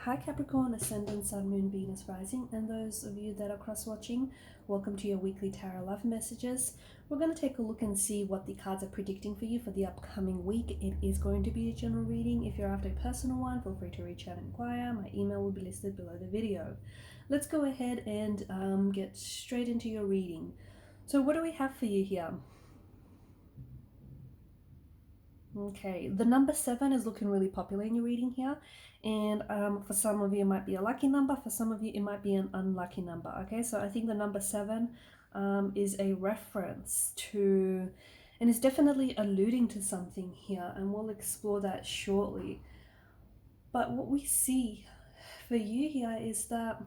Hi Capricorn, Ascendant, Sun, Moon, Venus, Rising, and those of you that are cross-watching, welcome to your weekly tarot love messages. We're going to take a look and see what the cards are predicting for you for the upcoming week. It is going to be a general reading. If you're after a personal one, feel free to reach out and inquire. My email will be listed below the video. Let's go ahead and get straight into your reading. So what do we have for you here? Okay, the number 7 is looking really popular in your reading here, and for some of you it might be a lucky number, for some of you it might be an unlucky number. Okay, so I think the number 7 is a reference to, and it's definitely alluding to something here, and we'll explore that shortly. But what we see for you here is that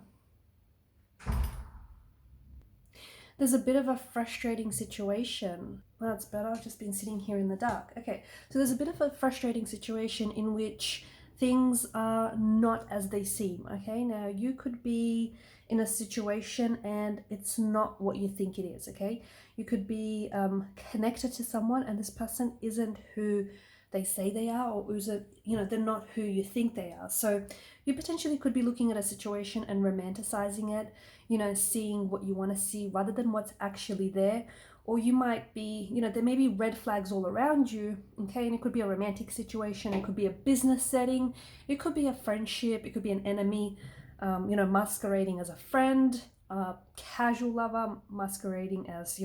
there's a bit of a frustrating situation. Well, that's better. I've just been sitting here in the dark. Okay, so there's a bit of a frustrating situation in which things are not as they seem. Okay, now you could be in a situation and it's not what you think it is. Okay, you could be connected to someone and this person isn't who they say they are, or isn't, they're not who you think they are. So you potentially could be looking at a situation and romanticizing it, seeing what you want to see rather than what's actually there. Or you might be, there may be red flags all around you, okay? And it could be a romantic situation, it could be a business setting, it could be a friendship, it could be an enemy, masquerading as a friend, a casual lover masquerading as,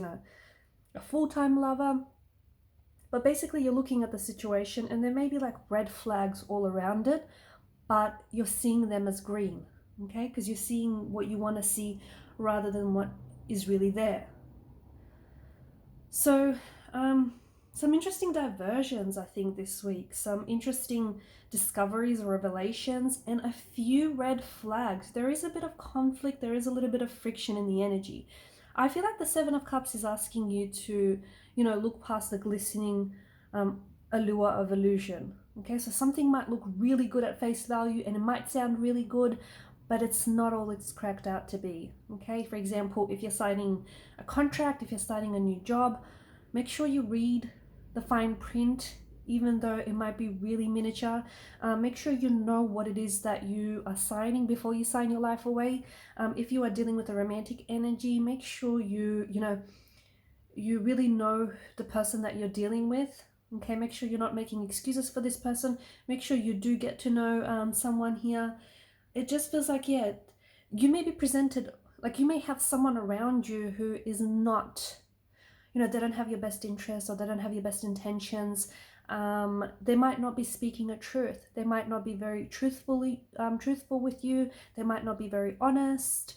a full-time lover. But basically you're looking at the situation and there may be like red flags all around it, but you're seeing them as green, okay? Because you're seeing what you want to see rather than what is really there. So some interesting diversions, I think, this week. Some interesting discoveries or revelations and a few red flags. There is a bit of conflict. There is a little bit of friction in the energy. I feel like the 7 of Cups is asking you to, look past the glistening allure of illusion. Okay, so something might look really good at face value and it might sound really good, but it's not all it's cracked out to be. Okay, for example, if you're signing a contract, if you're starting a new job, make sure you read the fine print, even though it might be really miniature. Make sure you know what it is that you are signing before you sign your life away. If you are dealing with a romantic energy, make sure you really know the person that you're dealing with. Okay, make sure you're not making excuses for this person. Make sure you do get to know someone here. It just feels like, yeah, you may be presented, like you may have someone around you who is not, they don't have your best interests or they don't have your best intentions. They might not be speaking a truth. They might not be very truthful with you. They might not be very honest.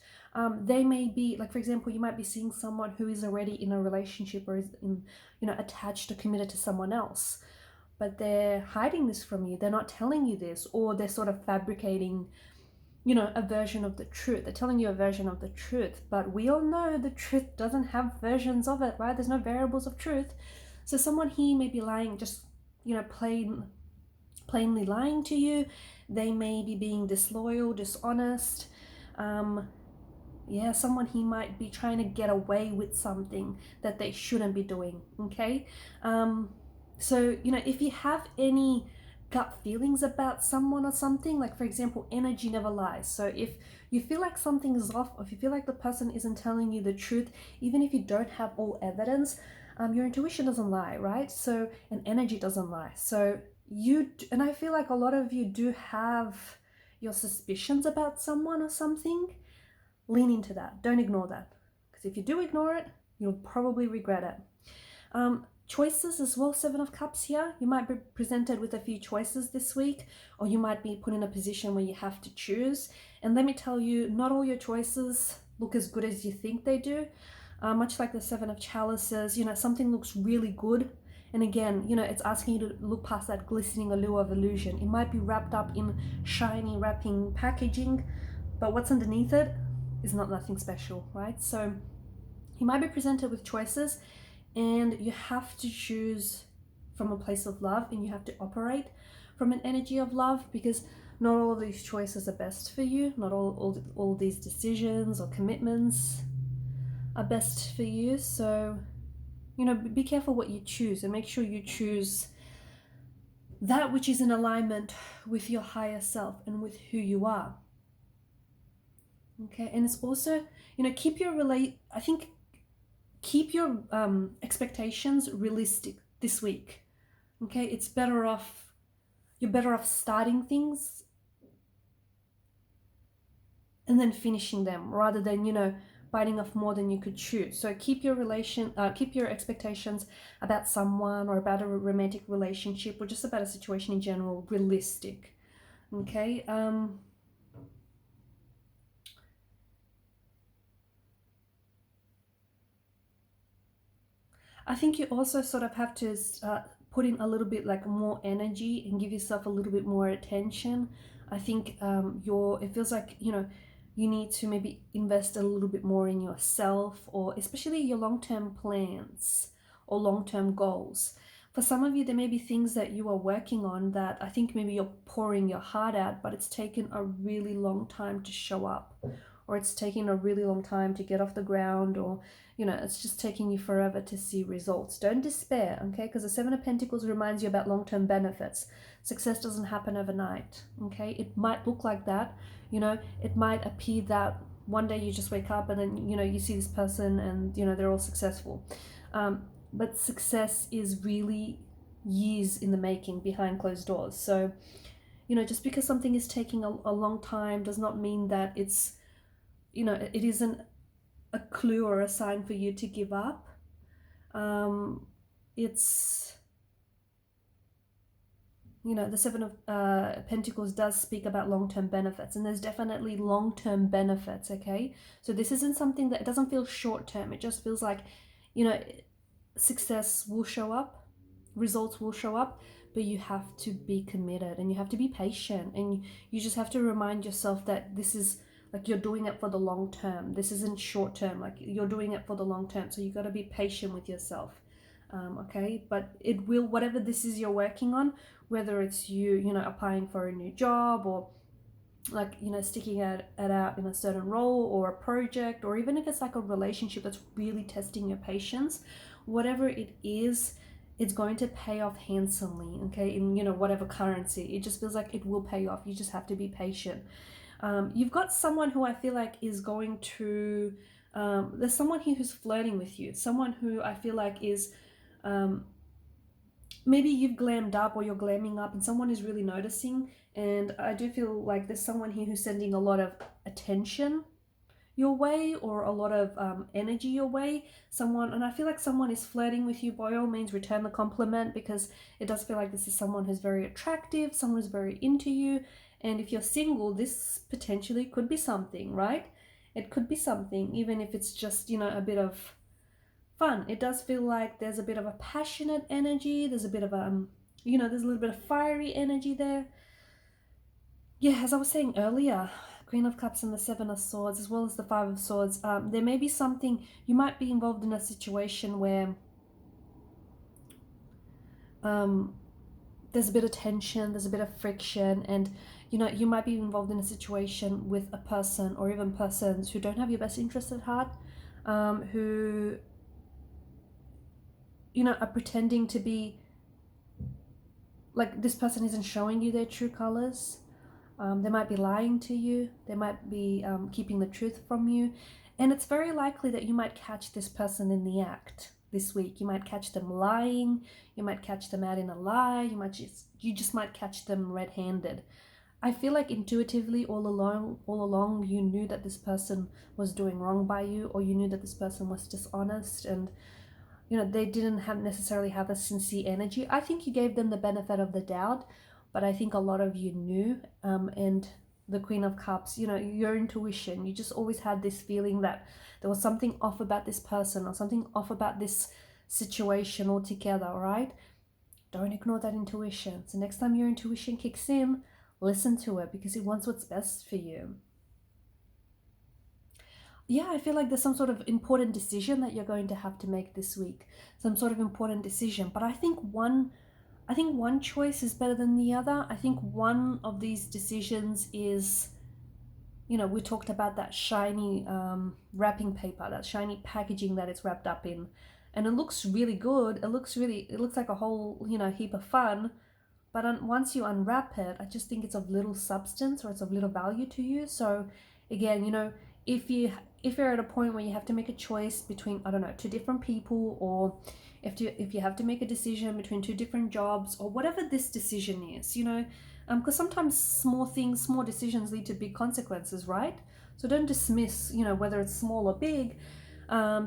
They may be, like, for example, you might be seeing someone who is already in a relationship or is in, attached or committed to someone else, but they're hiding this from you. They're not telling you this, or they're sort of fabricating, a version of the truth. They're telling you a version of the truth, but we all know the truth doesn't have versions of it, right? There's no variables of truth. So someone here may be lying, just, plainly lying to you. They may be being disloyal, dishonest. Someone here might be trying to get away with something that they shouldn't be doing, okay? So, if you have any gut feelings about someone or something, like for example, energy never lies. So if you feel like something is off, or if you feel like the person isn't telling you the truth, even if you don't have all evidence, your intuition doesn't lie, right? So, and energy doesn't lie. So and I feel like a lot of you do have your suspicions about someone or something. Lean into that. Don't ignore that. Because if you do ignore it, you'll probably regret it. Choices as well, 7 of Cups here. You might be presented with a few choices this week, or you might be put in a position where you have to choose. And let me tell you, not all your choices look as good as you think they do. Much like the 7 of Chalices, something looks really good. And again, it's asking you to look past that glistening allure of illusion. It might be wrapped up in shiny wrapping packaging, but what's underneath it is nothing special, right? So you might be presented with choices, and you have to choose from a place of love, and you have to operate from an energy of love, because not all of these choices are best for you. Not all these decisions or commitments are best for you. So, be careful what you choose, and make sure you choose that which is in alignment with your higher self and with who you are. Okay, and it's also, you know, keep your expectations realistic this week. Okay, it's better off, you're better off starting things and then finishing them rather than, you know, biting off more than you could chew. So keep your expectations about someone or about a romantic relationship or just about a situation in general realistic. Okay. I think you also sort of have to put in a little bit like more energy and give yourself a little bit more attention. I think it feels like, you know, you need to maybe invest a little bit more in yourself, or especially your long-term plans or long-term goals. For some of you, there may be things that you are working on that I think maybe you're pouring your heart out, but it's taken a really long time to show up, or it's taking a really long time to get off the ground, or, you know, it's just taking you forever to see results. Don't despair, okay? Because the Seven of Pentacles reminds you about long-term benefits. Success doesn't happen overnight, okay? It might look like that, you know, it might appear that one day you just wake up and then, you know, you see this person and, you know, they're all successful. But success is really years in the making behind closed doors. So, you know, just because something is taking a long time does not mean that it's, you know, it isn't a clue or a sign for you to give up. It's, you know, the Seven of Pentacles does speak about long-term benefits, and there's definitely long-term benefits, okay? So this isn't something that, it doesn't feel short-term. It just feels like, you know, success will show up, results will show up, but you have to be committed and you have to be patient, and you just have to remind yourself that this is, like, you're doing it for the long term. This isn't short term, like you're doing it for the long term. So you got to be patient with yourself. Okay, but it will, whatever this is you're working on, whether it's you know, applying for a new job, or like, you know, sticking it out in a certain role or a project, or even if it's like a relationship that's really testing your patience, whatever it is, it's going to pay off handsomely, okay, in, you know, whatever currency. It just feels like it will pay off. You just have to be patient. You've got someone who I feel like is going to, there's someone here who's flirting with you, someone who I feel like is, maybe you've glammed up or you're glamming up and someone is really noticing. And I do feel like there's someone here who's sending a lot of attention your way, or a lot of energy your way. Someone, and I feel like someone is flirting with you. By all means, return the compliment, because it does feel like this is someone who's very attractive, someone who's very into you. And if you're single, this potentially could be something, right? It could be something, even if it's just, you know, a bit of fun. It does feel like there's a bit of a passionate energy. There's a bit of a, you know, there's a little bit of fiery energy there. Yeah, as I was saying earlier, Queen of Cups and the Seven of Swords, as well as the Five of Swords, there may be something, you might be involved in a situation where there's a bit of tension, there's a bit of friction, and, you know, you might be involved in a situation with a person or even persons who don't have your best interest at heart, who, you know, are pretending to be, like, this person isn't showing you their true colors. They might be lying to you. They might be keeping the truth from you. And it's very likely that you might catch this person in the act this week. You might catch them lying. You might catch them out in a lie. You just might catch them red-handed. I feel like intuitively all along you knew that this person was doing wrong by you, or you knew that this person was dishonest, and, you know, they didn't necessarily have a sincere energy. I think you gave them the benefit of the doubt, but I think a lot of you knew. And the Queen of Cups, you know, your intuition, you just always had this feeling that there was something off about this person or something off about this situation altogether, right? Don't ignore that intuition. So next time your intuition kicks in, listen to it, because it wants what's best for you. Yeah, I feel like there's some sort of important decision that you're going to have to make this week. Some sort of important decision. But I think one choice is better than the other. I think one of these decisions is, you know, we talked about that shiny wrapping paper, that shiny packaging that it's wrapped up in. And it looks really good. It looks like a whole, you know, heap of fun. But once you unwrap it, I just think it's of little substance, or it's of little value to you. So again, you know, if you're at a point where you have to make a choice between, I don't know, two different people, or if you have to make a decision between two different jobs, or whatever this decision is, you know, because sometimes small things, small decisions lead to big consequences, right? So don't dismiss, you know, whether it's small or big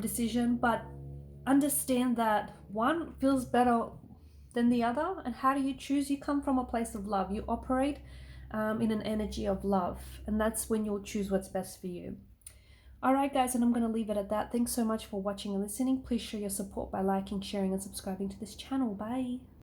decision, but understand that one feels better than the other. And how do you choose? You come from a place of love. You operate in an energy of love, and that's when you'll choose what's best for you. All right, guys, and I'm going to leave it at that. Thanks so much for watching and listening. Please show your support by liking, sharing, and subscribing to this channel. Bye.